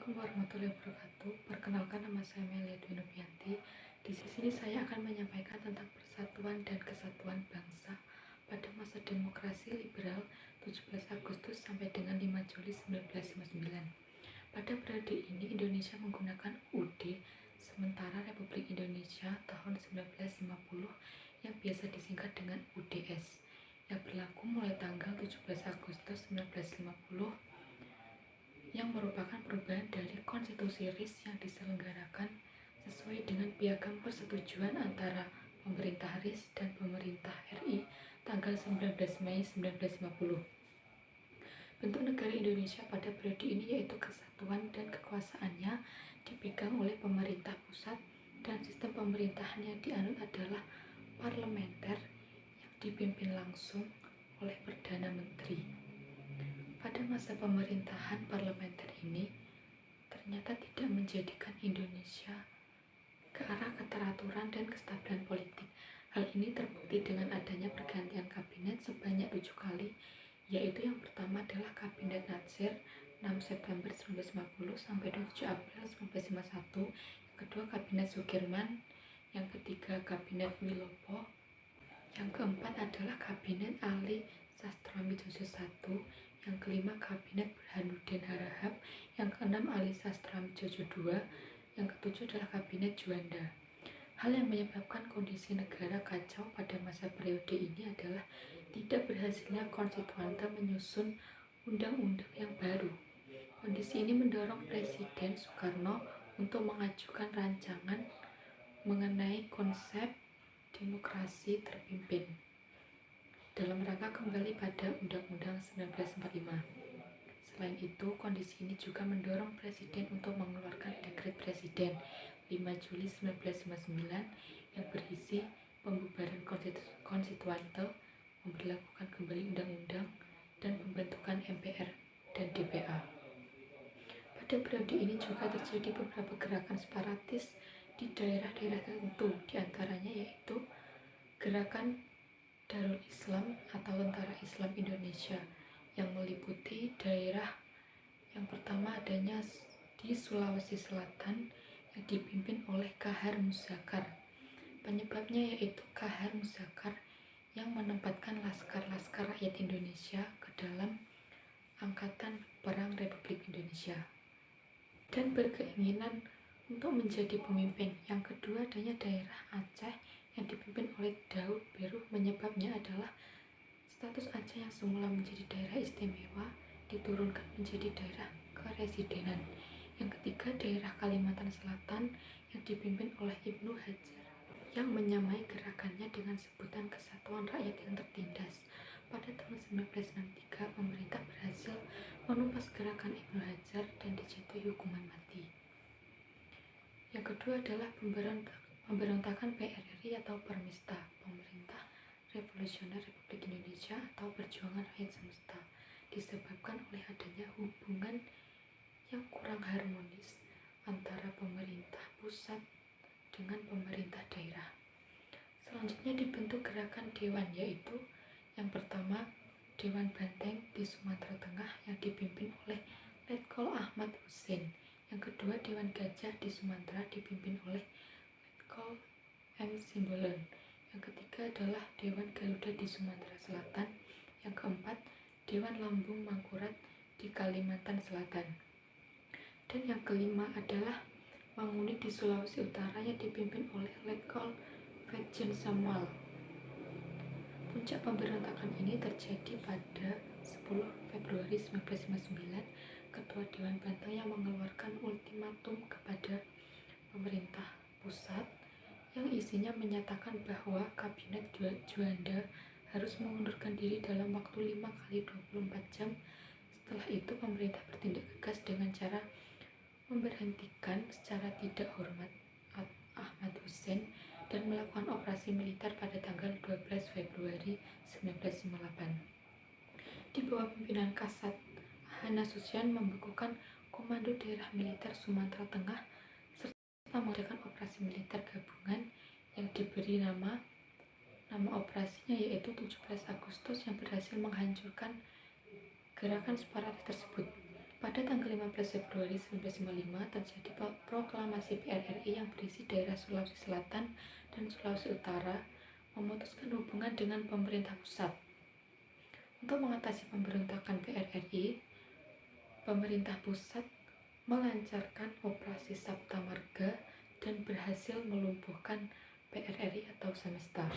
Assalamualaikum warahmatullahi wabarakatuh. Perkenalkan, nama saya Melia Dwi Novianti. Di sini saya akan menyampaikan tentang persatuan dan kesatuan bangsa pada masa demokrasi liberal 17 Agustus sampai dengan 5 Juli 1959. Pada periode ini Indonesia menggunakan UUD, sementara Republik Indonesia tahun 1950 yang biasa disingkat dengan UDS, yang berlaku mulai tanggal 17 Agustus 1950, yang merupakan perubahan dari konstitusi RIS yang diselenggarakan sesuai dengan piagam persetujuan antara pemerintah RIS dan pemerintah RI tanggal 19 Mei 1950. Bentuk negara Indonesia pada periode ini yaitu kesatuan dan kekuasaannya dipegang oleh pemerintah pusat, dan sistem pemerintahan yang dianut adalah parlementer yang dipimpin langsung oleh Perdana Menteri. Pada masa pemerintahan parlementer ini ternyata tidak menjadikan Indonesia ke arah keteraturan dan kestabilan politik. Hal ini terbukti dengan adanya pergantian kabinet sebanyak 7 kali, yaitu yang pertama adalah Kabinet Natsir 6 September 1950 sampai 7 April 1951, yang kedua Kabinet Sudirman, yang ketiga Kabinet Wilopo, yang keempat adalah Kabinet Ali Sastronegoro I, yang kelima Kabinet Burhanuddin Harahap, yang keenam Ali Sastronegoro II, yang ketujuh adalah Kabinet Juanda. Hal yang menyebabkan kondisi negara kacau pada masa periode ini adalah tidak berhasilnya konstituante menyusun undang-undang yang baru. Kondisi ini mendorong Presiden Soekarno untuk mengajukan rancangan mengenai konsep demokrasi terpimpin dalam rangka kembali pada Undang-Undang 1945. Selain itu, kondisi ini juga mendorong Presiden untuk mengeluarkan Dekret Presiden 5 Juli 1959 yang berisi pembubaran konstituante, memberlakukan kembali undang-undang, dan pembentukan MPR dan DPA. Pada periode ini juga terjadi beberapa gerakan separatis di daerah-daerah tertentu, diantaranya yaitu Gerakan Darul Islam atau Tentara Islam Indonesia, yang meliputi daerah yang pertama adanya di Sulawesi Selatan yang dipimpin oleh Kahar Muzakar. Penyebabnya yaitu Kahar Muzakar yang menempatkan laskar-laskar rakyat Indonesia ke dalam Angkatan Perang Republik Indonesia dan berkeinginan untuk menjadi pemimpin. Yang kedua adanya daerah Aceh yang dipimpin oleh Daud Beru. Menyebabnya adalah status Aceh yang semula menjadi daerah istimewa diturunkan menjadi daerah keresidenan. Yang ketiga daerah Kalimantan Selatan yang dipimpin oleh Ibnu Hajar yang menyamai gerakannya dengan sebutan Kesatuan Rakyat yang Tertindas. Pada tahun 1963 pemerintah berhasil menumpas gerakan Ibnu Hajar dan dijatuhi hukuman mati. Yang kedua adalah pemberontakan PRRI atau Permista, Pemerintah Revolusioner Republik Indonesia atau Perjuangan Rakyat Semesta, disebabkan oleh adanya hubungan yang kurang harmonis antara pemerintah pusat dengan pemerintah daerah. Selanjutnya dibentuk gerakan Dewan, yaitu yang pertama Dewan Banteng di Sumatera Tengah yang dipimpin oleh Letkol Ahmad Hussein. Yang kedua Dewan Gajah di Sumatera dipimpin oleh Letkol M. Simbolon. Yang ketiga adalah Dewan Garuda di Sumatera Selatan. Yang keempat Dewan Lambung Mangkurat di Kalimantan Selatan. Dan yang kelima adalah Manguni di Sulawesi Utara yang dipimpin oleh Letkol Brigjen Samuel. Puncak pemberontakan ini terjadi pada 10 Februari 1959. Ketua Dewan Banteng yang mengeluarkan ultimatum kepada pemerintah pusat yang isinya menyatakan bahwa Kabinet Juanda harus mengundurkan diri dalam waktu 5 kali 24 jam. Setelah itu pemerintah bertindak tegas dengan cara memberhentikan secara tidak hormat Ahmad Hussein dan melakukan operasi militer pada tanggal 12 Februari 1958. Di bawah pimpinan Kasat Ahana Sutian membekukan Komando Daerah Militer Sumatera Tengah serta mengadakan operasi militer gabungan yang diberi nama operasinya yaitu 17 Agustus yang berhasil menghancurkan gerakan separatis tersebut. Pada tanggal 15 Februari 1955 terjadi proklamasi PRRI yang berisi daerah Sulawesi Selatan dan Sulawesi Utara memutuskan hubungan dengan pemerintah pusat. Untuk mengatasi pemberontakan PRRI, pemerintah pusat melancarkan operasi Sabta Marga dan berhasil melumpuhkan PRRI atau Semesta.